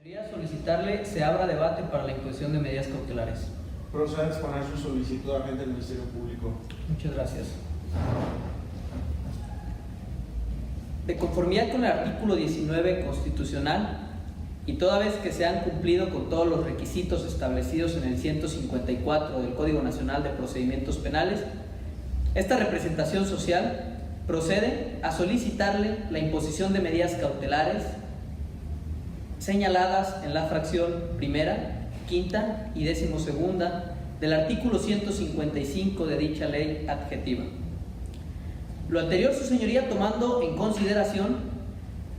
Quería solicitarle se abra debate para la imposición de medidas cautelares. Proceda a exponer su solicitud a agente del Ministerio Público. Muchas gracias. De conformidad con el artículo 19 constitucional y toda vez que se han cumplido con todos los requisitos establecidos en el 154 del Código Nacional de Procedimientos Penales, esta representación social procede a solicitarle la imposición de medidas cautelares señaladas en la fracción primera, quinta y 12ª del artículo 155 de dicha ley adjetiva. Lo anterior, su señoría, tomando en consideración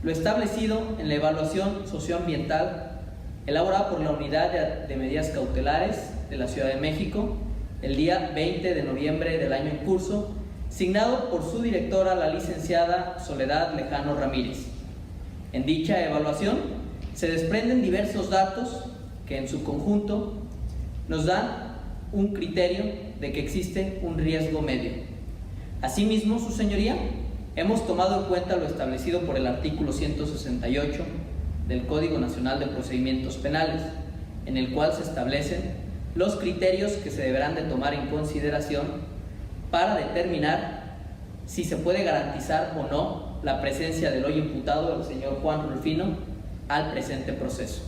lo establecido en la evaluación socioambiental elaborada por la Unidad de Medidas Cautelares de la Ciudad de México el día 20 de noviembre del año en curso, signado por su directora, la licenciada Soledad Lejano Ramírez. En dicha evaluación se desprenden diversos datos que en su conjunto nos dan un criterio de que existe un riesgo medio. Asimismo, su señoría, hemos tomado en cuenta lo establecido por el artículo 168 del Código Nacional de Procedimientos Penales, en el cual se establecen los criterios que se deberán de tomar en consideración para determinar si se puede garantizar o no la presencia del hoy imputado, el señor Juan Rulfino, al presente proceso.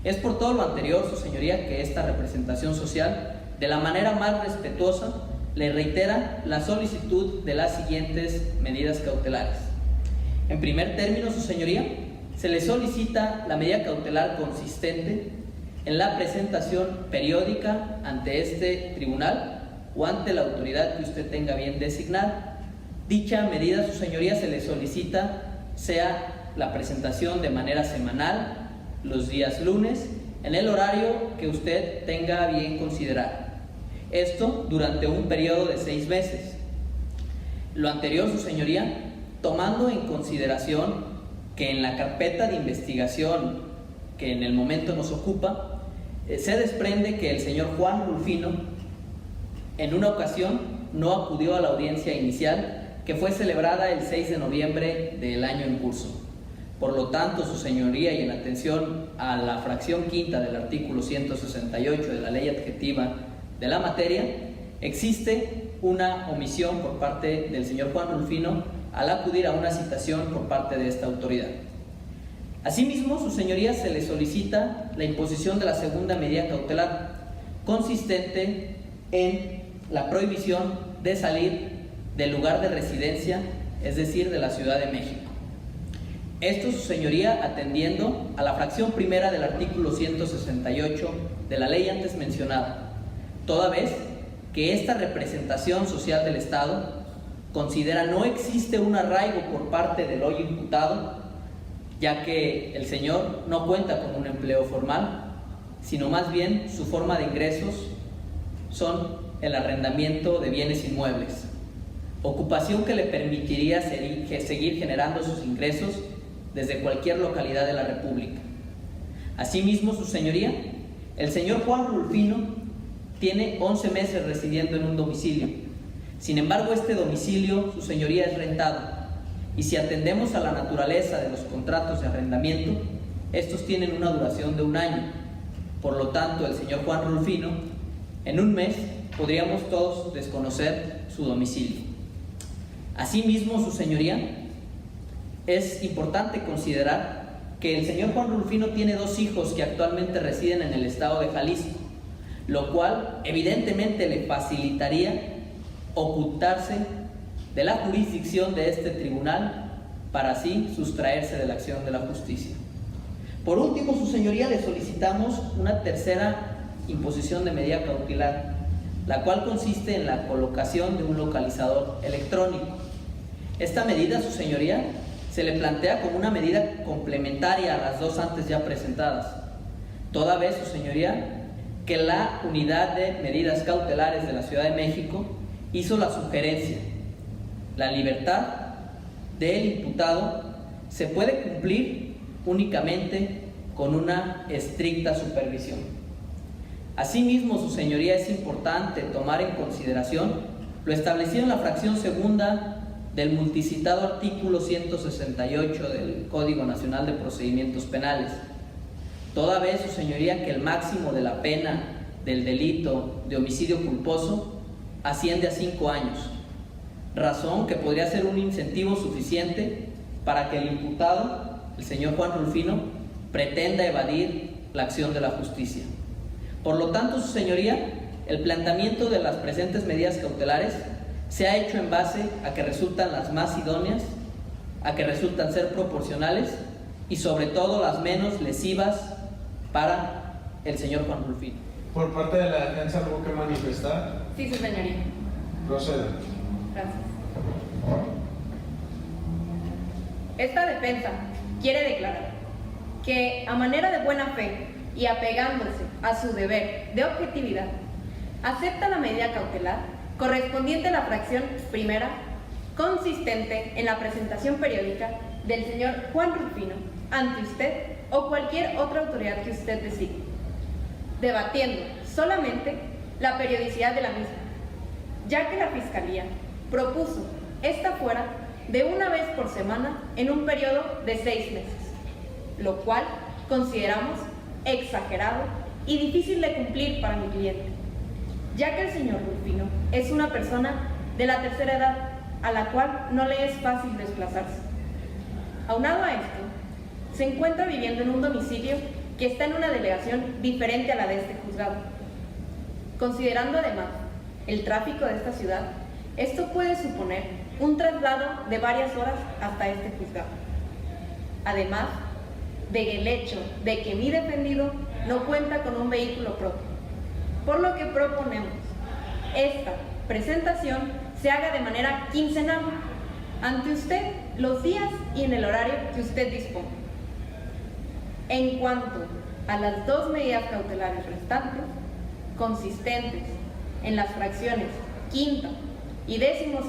Es por todo lo anterior, su señoría, que esta representación social, de la manera más respetuosa, le reitera la solicitud de las siguientes medidas cautelares. En primer término, su señoría, se le solicita la medida cautelar consistente en la presentación periódica ante este tribunal o ante la autoridad que usted tenga bien designar. Dicha medida, su señoría, se le solicita sea la presentación de manera semanal, los días lunes, en el horario que usted tenga bien considerar. Esto durante un periodo de 6 meses. Lo anterior, su señoría, tomando en consideración que en la carpeta de investigación que en el momento nos ocupa, se desprende que el señor Juan Rulfino en una ocasión no acudió a la audiencia inicial que fue celebrada el 6 de noviembre del año en curso. Por lo tanto, su señoría, y en atención a la fracción quinta del artículo 168 de la ley adjetiva de la materia, existe una omisión por parte del señor Juan Rulfino al acudir a una citación por parte de esta autoridad. Asimismo, su señoría, se le solicita la imposición de la segunda medida cautelar, consistente en la prohibición de salir del lugar de residencia, es decir, de la Ciudad de México. Esto, su señoría, atendiendo a la fracción primera del artículo 168 de la ley antes mencionada, toda vez que esta representación social del Estado considera no existe un arraigo por parte del hoy imputado, ya que el señor no cuenta con un empleo formal, sino más bien su forma de ingresos son el arrendamiento de bienes inmuebles, ocupación que le permitiría seguir generando sus ingresos desde cualquier localidad de la República. Asimismo, su señoría, el señor Juan Rulfino tiene 11 meses residiendo en un domicilio. Sin embargo, este domicilio, su señoría, es rentado, y si atendemos a la naturaleza de los contratos de arrendamiento, estos tienen una duración de 1 año. Por lo tanto, el señor Juan Rulfino, en 1 mes, podríamos todos desconocer su domicilio. Asimismo, su señoría, es importante considerar que el señor Juan Rulfino tiene 2 hijos que actualmente residen en el estado de Jalisco, lo cual evidentemente le facilitaría ocultarse de la jurisdicción de este tribunal para así sustraerse de la acción de la justicia. Por último, su señoría, le solicitamos una tercera imposición de medida cautelar, la cual consiste en la colocación de un localizador electrónico. Esta medida, su señoría, se le plantea como una medida complementaria a las 2 antes ya presentadas, toda vez, su señoría, que la Unidad de Medidas Cautelares de la Ciudad de México hizo la sugerencia: la libertad del imputado se puede cumplir únicamente con una estricta supervisión. Asimismo, su señoría, es importante tomar en consideración lo establecido en la fracción segunda del multicitado artículo 168 del Código Nacional de Procedimientos Penales, toda vez, su señoría, que el máximo de la pena del delito de homicidio culposo asciende a 5 años, razón que podría ser un incentivo suficiente para que el imputado, el señor Juan Rulfino, pretenda evadir la acción de la justicia. Por lo tanto, su señoría, el planteamiento de las presentes medidas cautelares se ha hecho en base a que resultan las más idóneas, a que resultan ser proporcionales y sobre todo las menos lesivas para el señor Juan Rulfino. Por parte de la defensa, ¿algo que manifestar? Sí, su señoría. Proceda. Gracias. Esta defensa quiere declarar que, a manera de buena fe y apegándose a su deber de objetividad, acepta la medida cautelar correspondiente a la fracción primera, consistente en la presentación periódica del señor Juan Rulfino ante usted o cualquier otra autoridad que usted designe, debatiendo solamente la periodicidad de la misma, ya que la Fiscalía propuso esta fuera de una vez por semana en un periodo de 6 meses, lo cual consideramos exagerado y difícil de cumplir para mi cliente, ya que el señor Rulfino es una persona de la tercera edad a la cual no le es fácil desplazarse. Aunado a esto, se encuentra viviendo en un domicilio que está en una delegación diferente a la de este juzgado. Considerando además el tráfico de esta ciudad, esto puede suponer un traslado de varias horas hasta este juzgado. Además del hecho de que mi defendido no cuenta con un vehículo propio, por lo que proponemos esta presentación se haga de manera quincenal ante usted los días y en el horario que usted disponga. En cuanto a las 2 medidas cautelares restantes, consistentes en las fracciones quinta y 12º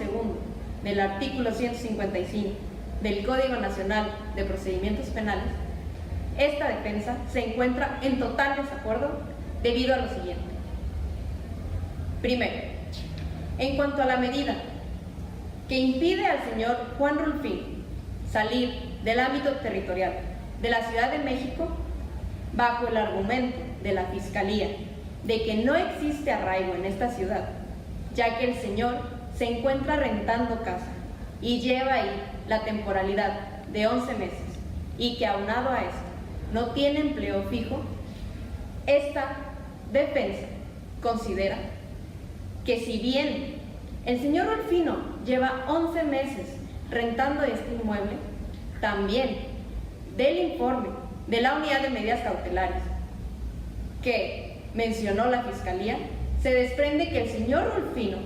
del artículo 155 del Código Nacional de Procedimientos Penales, esta defensa se encuentra en total desacuerdo debido a lo siguiente. Primero, en cuanto a la medida que impide al señor Juan Rulfino salir del ámbito territorial de la Ciudad de México, bajo el argumento de la Fiscalía de que no existe arraigo en esta ciudad, ya que el señor se encuentra rentando casa y lleva ahí la temporalidad de 11 meses y que aunado a esto no tiene empleo fijo, esta defensa considera que si bien el señor Rulfino lleva 11 meses rentando este inmueble, también del informe de la unidad de medidas cautelares que mencionó la Fiscalía, se desprende que el señor Rulfino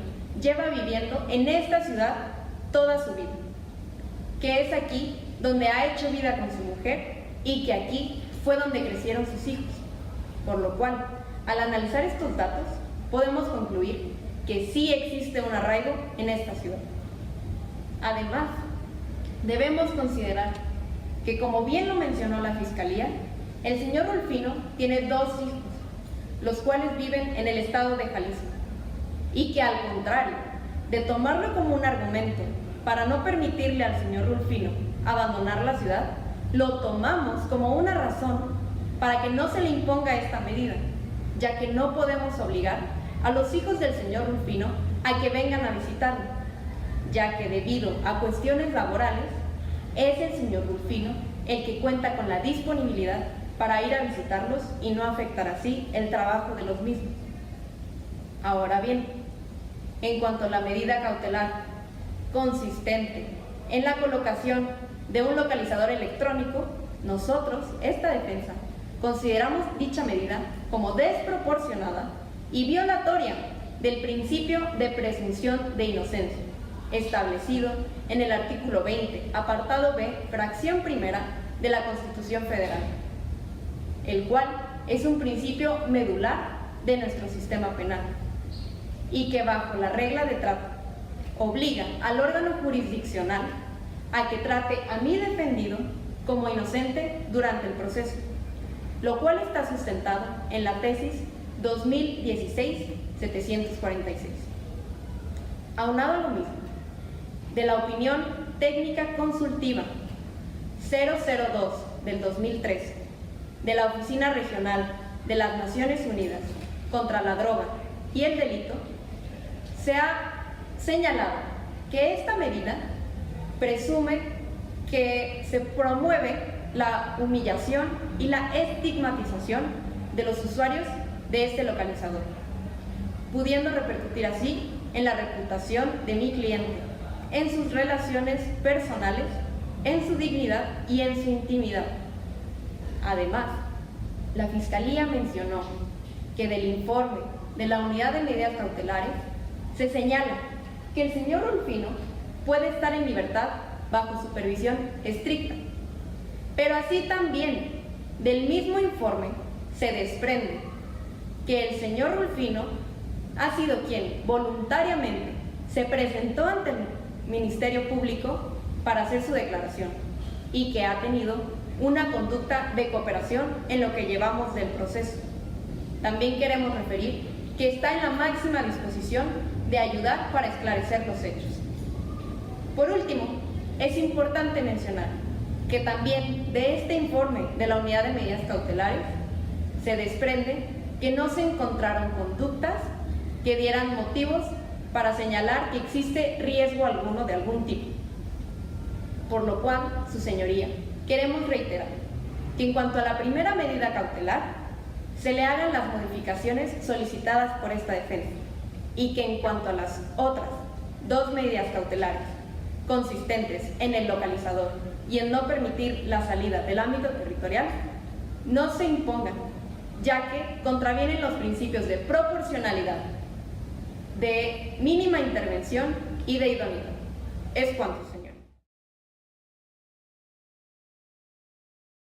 lleva viviendo en esta ciudad toda su vida, que es aquí donde ha hecho vida con su mujer y que aquí fue donde crecieron sus hijos, por lo cual, al analizar estos datos, podemos concluir que sí existe un arraigo en esta ciudad. Además, debemos considerar que, como bien lo mencionó la Fiscalía, el señor Rulfino tiene 2 hijos, los cuales viven en el estado de Jalisco, y que al contrario de tomarlo como un argumento para no permitirle al señor Rulfino abandonar la ciudad, lo tomamos como una razón para que no se le imponga esta medida, ya que no podemos obligar a los hijos del señor Rulfino a que vengan a visitarlo, ya que debido a cuestiones laborales es el señor Rulfino el que cuenta con la disponibilidad para ir a visitarlos y no afectar así el trabajo de los mismos. Ahora bien, en cuanto a la medida cautelar consistente en la colocación de un localizador electrónico, nosotros, esta defensa, consideramos dicha medida como desproporcionada y violatoria del principio de presunción de inocencia, establecido en el artículo 20, apartado B, fracción primera de la Constitución Federal, el cual es un principio medular de nuestro sistema penal y que bajo la regla de trato obliga al órgano jurisdiccional a que trate a mi defendido como inocente durante el proceso, lo cual está sustentado en la tesis 2016-746. Aunado a lo mismo, de la opinión técnica consultiva 002 del 2013, de la Oficina Regional de las Naciones Unidas contra la Droga y el Delito, se ha señalado que esta medida presume que se promueve la humillación y la estigmatización de los usuarios de este localizador, pudiendo repercutir así en la reputación de mi cliente, en sus relaciones personales, en su dignidad y en su intimidad. Además, la Fiscalía mencionó que del informe de la Unidad de Medidas Cautelares se señala que el señor Rulfino puede estar en libertad bajo supervisión estricta, pero así también del mismo informe se desprende que el señor Rulfino ha sido quien voluntariamente se presentó ante el Ministerio Público para hacer su declaración y que ha tenido una conducta de cooperación en lo que llevamos del proceso. También queremos referir que está en la máxima disposición de ayudar para esclarecer los hechos. Por último, es importante mencionar que también de este informe de la Unidad de Medidas Cautelares se desprende que no se encontraron conductas que dieran motivos para señalar que existe riesgo alguno de algún tipo. Por lo cual, su señoría, queremos reiterar que en cuanto a la primera medida cautelar, se le hagan las modificaciones solicitadas por esta defensa y que en cuanto a las otras dos medidas cautelares consistentes en el localizador y en no permitir la salida del ámbito territorial, no se impongan, ya que contravienen los principios de proporcionalidad, de mínima intervención y de idoneidad. Es cuanto.